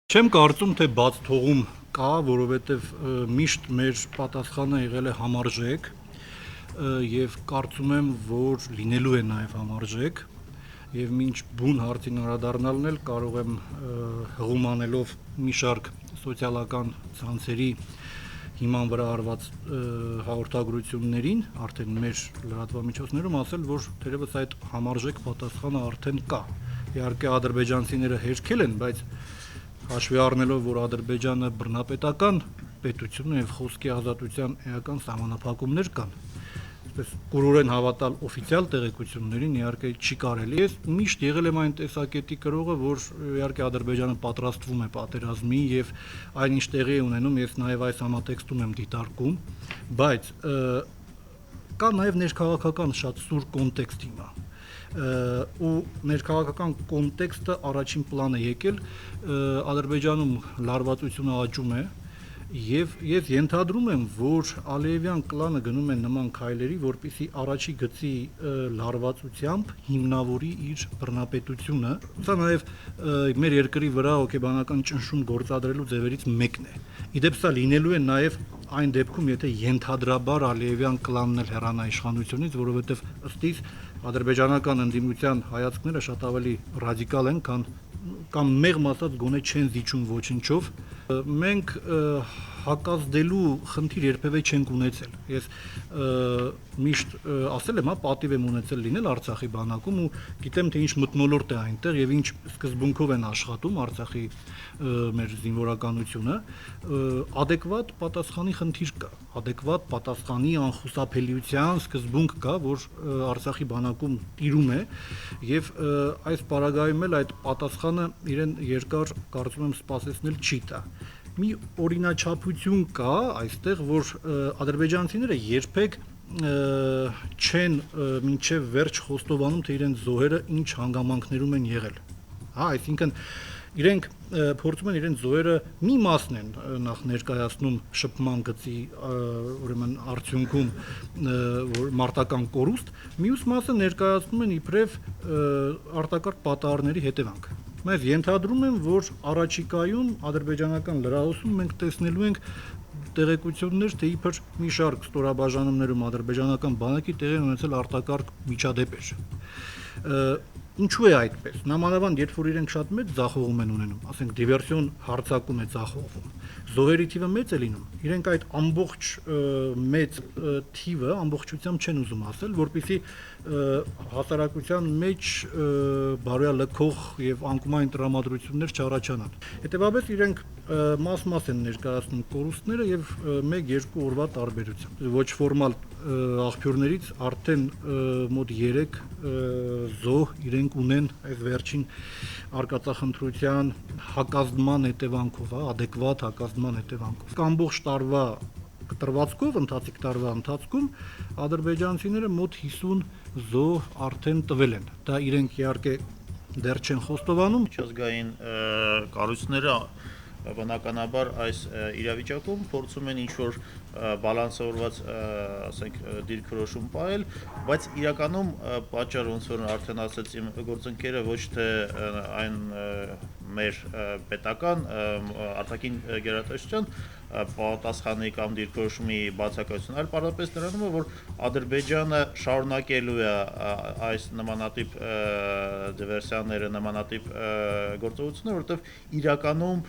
Չեմ կարծում, թե բաց թողում կա, որովհետև միշտ մեր պատասխանը եղել է համարժեք եւ կարծում եմ, որ լինելու է նաեւ համարժեք եւ մինչ բուն հարցին անդրադառնալն էլ կարող եմ հղում անելով մի շարք սոցիալական ցանցերի հիման վրա արված հաղորդագրություններին, արդեն մեր լրատվամիջոցներում ասել, որ թերևս այդ համարժեք պատասխանը արդեն կա։ Իհարկե ադրբեջանցիները հերքել են, բայց հաշվի առնելով, որ Ադրբեջանը բռնապետական պետություն է եւ խոսքի ազատության էական սահմանափակումներ կան, այսպես կուրորեն հավատալ օֆիցիալ տեղեկություններին իհարկե չի կարելի։ Ես միշտ եղել եմ այն տեսակետի կրողը, որ իհարկե Ադրբեջանը պատրաստվում է պատերազմի եւ այնինչ տեղի է ունենում, ես նաեւ այս համատեքստում եմ դիտարկում, բայց կա նաեւ ներքաղաքական շատ սուր կոնտեքստ հիմա ու ներքաղաքական կոնտեքստը առաջին պլան է եկել, Ադրբեջանում լարվածությունը աճում է եւ ես ենթադրում եմ, որ Ալիևյան կլանը գնում է նման քայլերի, որպեսզի առաջի գծի լարվածությամբ հիմնավորի իր բռնապետությունը։ Սա նաեւ մեր երկրի վրա հոգեբանական ճնշում գործադրելու ձևերից մեկն է։ Իդեպ սա լինելու է նաեւ այն դեպքում, եթե ենթադրաբար Ալիևյան կլանն էլ հեռանա իշխանությունից, որովհետեւ ըստ իս ադրբեջանական ընդդիմության հայացքները շատ ավելի ռադիկալ են, կամ մեղմ ասած գոնե չեն զիջում ոչնչով։ Մենք հակազդելու խնդիր երբևէ չենք ունեցել։ Ես միշտ ասել եմ, պատիվ եմ ունեցել լինել Արցախի բանակում ու գիտեմ, թե ինչ մթնոլորտ է այնտեղ եւ ինչ սկզբունքով են աշխատում Արցախի մեր զինվորականությունը, adekvat պատասխանի խնդիր կա, adekvat պատասխանի անխուսափելիության սկզբունք կա, որ Արցախի բանակում տիրում է եւ այս պարագայում էլ այդ պատասխանը իրեն երկար կարծում եմ սպասեցնել չի տա։ Մի օրինաչափություն կա այստեղ, որ ադրբեջանցիները երբեք չեն մինչև վերջ խոստովանում, թե իրենց զոհերը ինչ հանգամանքներում են եղել։ Հա, այսինքն իրենք փորձում են իրենց զոհերը մի մասն են նախ ներկայացնում շփման գծի ուրեմն արդյունքում որ մարտական կորուստ, մյուս մասը ներկայացնում են իբրև արտակարգ պատահարների հետևանք։ Բայց ենթադրում եմ, որ առաջիկայում ադրբեջանական լրահոսում մենք տեսնելու ենք տեղեկություններ, թե իբր մի շարք ստորաբաժանումներում ադրբեջանական բանակի տեղի ունեցել արտակարգ միջադեպեր։ Ինչու է այդպես։ Նամանավանդ երբ որ իրենք շատ մեծ ձախողում են ունենում, ասենք դիվերսիոն հարձակում է ձախողվում, զոհերի թիվը մեծ է լինում, իրենք այդ ամբողջ մեծ թիվը ամբողջությամբ չեն ուզում ասել, որպեսզի հասարակության մեջ բարոյալքող եւ անկումային տրամադրություններ չառաջանան։ Հետևաբար իրենք մաս-մաս են ներկայացնում կորուստները եւ 1-2 օրվա տարբերությամբ։ Ոչ ֆորմալ աղբյուրներից արդեն մոտ 3 զոհ իրենք ունեն այս վերջին արկածախնդրության հակազդման հետևանքով, adekvat հակազդման հետևանքով։ Ամբողջ տարվա կտրվածքով ընթացիկ տարվա ընթացքում ադրբեջանցիները մոտ 50 զոհ արդեն տվել են։ Դա իրենք իհարկե դեռ չեն խոստովանում։ Միջազգային կառույցները բնականաբար այս իրավիճակում փորձում են ինչ-որ բալանսավորված, ասենք, դիրքորոշում պահել, բայց իրականում պատճառը ոնց որ արդեն ասեց իմ գործընկերը ոչ թե այն մեր պետական արտաքին գերատեսչության պատասխանի կամ դիրքորոշումի բացակայություն, այլ պարզապես նրանում է, որ Ադրբեջանը շարունակելու է այս նմանատիպ դիվերսիաները, նմանատիպ գործողությունները, որովհետև իրականում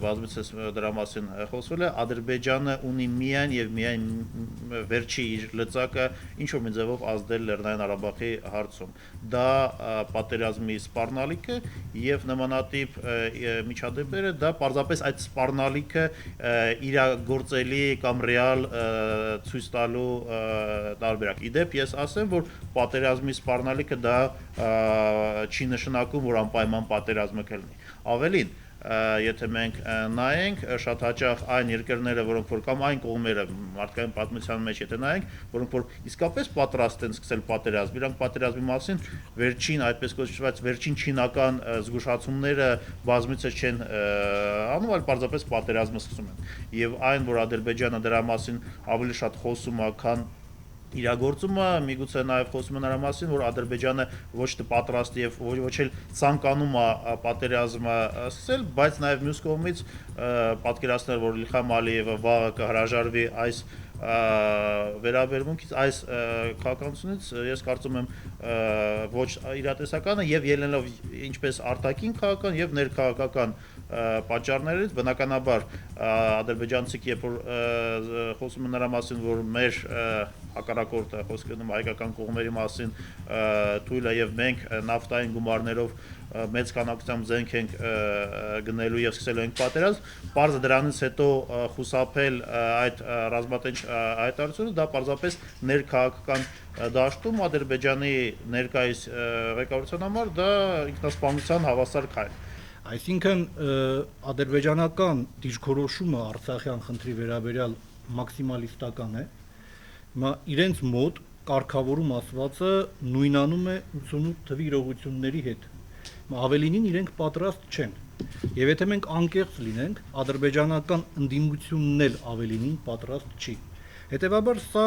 բազմիցս դրա մասին խոսվել է, Ադրբեջանը ունի միայն եւ միայն վերջի իր լծակը ինչ որ մի ձևով ազդել Լեռնային Ղարաբաղի հարցում։ Դա պատերազմի սպառնալիքը եւ նմանատիպ միջադեպերը դա պարզապես այդ սպառնալիքը իրագործելի կամ ռեալ ցույց տալու տարբերակ։ Իդեպ ես ասեմ, որ պատերազմի սպառնալիքը դա չի նշանակում, որ անպայման պատերազմը կլինի։ Ավելին, եթե մենք նայենք շատ հաճախ այն երկրները, որոնք որ կամ այն կողմերը մարդկային պատմության մեջ եթե նայենք, որոնք որ իսկապես պատրաստ են սկսել պատերազմ, իրանք պատերազմի մասին վերջին, այդպես կոչված վերջին չինական զգուշացումները բազմիցս չեն անում, այլ պարզապես պատերազմը սկսում են։ Եվ այն, որ Ադրբեջանը դրա մասին ավելի շատ խոսում է, քան իրագործումը միգուցե նաև խոսում է նրա մասին, որ Ադրբեջանը ոչ թե պատրաստ եւ ոչ էլ ցանկանում է պատերազմը սկսել, բայց նաև մյուս կողմից պատկերացնել, որ Իլխամ Ալիևը վաղը կհրաժարվի այս վերաբերմունքից, այս քաղաքականությունից, ես կարծում եմ ոչ իրատեսականը եւ ելնելով ինչպես արտաքին քաղաքական եւ ներքաղաքական պատճառներից, բնականաբար ադրբեջանցիք երբ որ խոսում են նրա մասին, որ մեր հակառակորդը խոսք գնում հայկական կողմերի մասին թույլ է եւ մենք նավթային գումարներով մեծ քանակությամբ զենք ենք գնելու եւ սկսելու ենք պատերազմ, պարզը դրանից հետո խուսափել այդ ռազմատենչ հայտարարությունը, դա պարզապես ներքաղաքական դաշտում Ադրբեջանի ներկայիս ղեկավարության համար դա ինքնասպանության հավասար քայլ։ Այսինքն ադրբեջանական դիրքորոշումը Արցախյան խնդրի վերաբերյալ մաքսիմալիստական է, հիմա իրենց մոտ կարգավորում ասվածը նույնանում է 88 թվի իրողությունների հետ, ավելինին իրենք պատրաստ չեն, եւ եթե մենք անկեղծ լինենք, ադրբեջանական ընդդիմությունն էլ ավելինին պատրաստ չի, հետեւաբար սա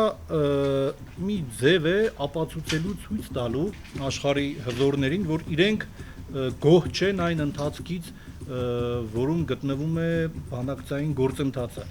մի ձև է ապացուցելու ցույց տալու աշխարհի հզորներին, որ իրենք գոհ չեն այն ընթացքից, որում գտնվում է բանակցային գործընթացը։